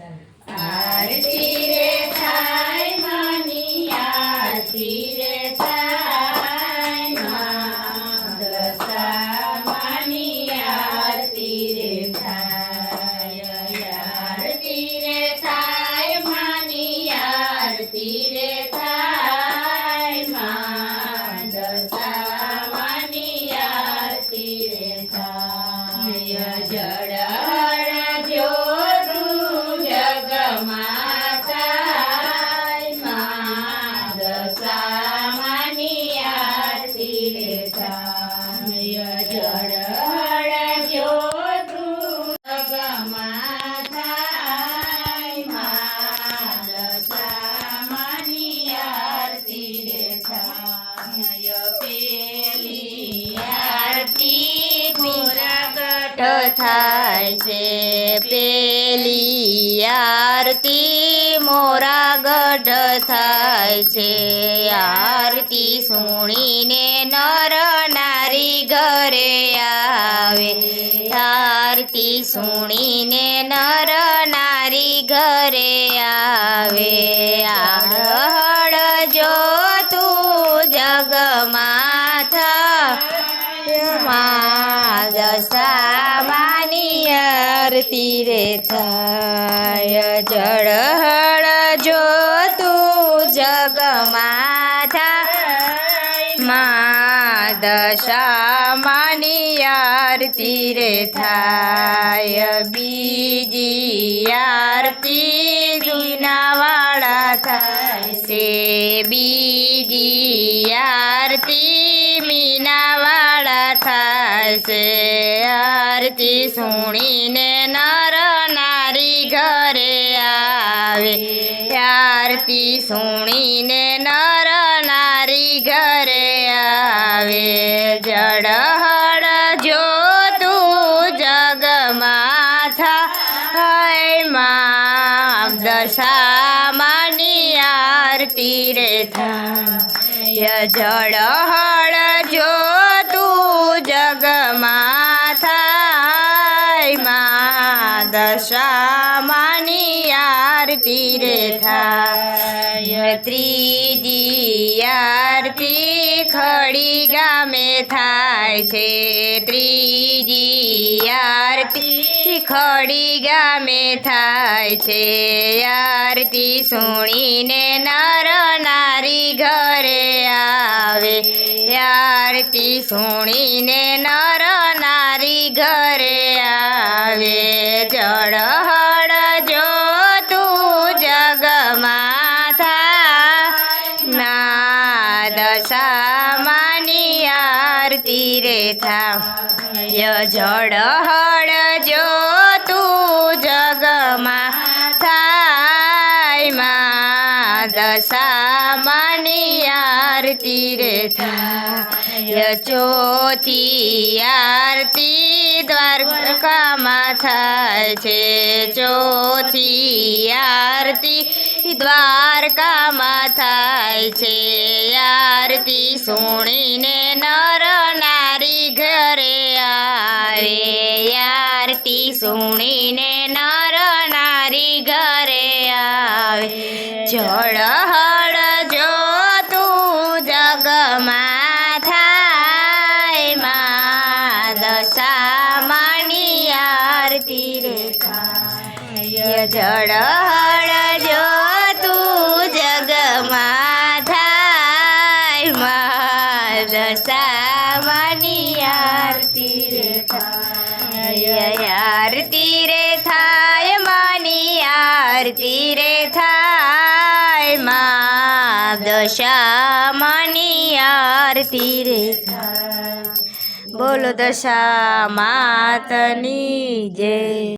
આરતી રે થાય માની આરતી રે થાય માં દશા માની આરતી રે થાય આરતી રે થાય માની આરતી રે થાય માં દશા માની આરતી રે થાય જળ થાય છે પેલી આરતી મોરા ગઢ થાય છે આરતી સુણીને નર નારી ઘરે આવે આરતી સુણીને નર નારી ઘરે આવે આહળ જો તું જગમાથા દશા માની આરતી રે થાય જળહળ જો તું જગમાથા માં દશા માની આરતી રે થાય બીજી આરતી જૂનાવાળા થાય છે બીજી આરતી મીનાવાળા થાય છે આરતી સુણીને નર નારી ઘરે આવે આરતી સુણીને નર નારી ઘરે આવે જળહળ જો તું જગમાથા માં દશા માની આરતી રે થાય જળહળ જો તું જગમાથા માં દશા માની આરતી રે થાય ત્રીજી આરતી ખડી ગામે થાય છે ત્રીજી આરતી ખડી ગામે થાય છે આરતી સુણીને નર નારી ઘરે આવે આરતી સુણીને નર નારી ઘરે આવે જળહળ જો તું જગમાથા ના દશા માની આરતી રે થાય જળહળ જો તું જગમાથા માં દશા માની આરતી રે થાય ચોથી આરતી દ્વારકામાં થાય છે ચોથી આરતી દ્વારકામાં થાય છે આરતી સુણીને નર નારી ઘરે આવે આરતી સુણીને નર નારી ઘરે આવે જળહળ જો તું જગમાથા માં દશા માની આરતી રે થાય જળહળ જો તું જગમાથા માં દશા માની આરતી રે થાય આરતી રે થાય માની આરતી રે થાય માં દશા માની આરતી રે થાય બોલો દશા માતની જય।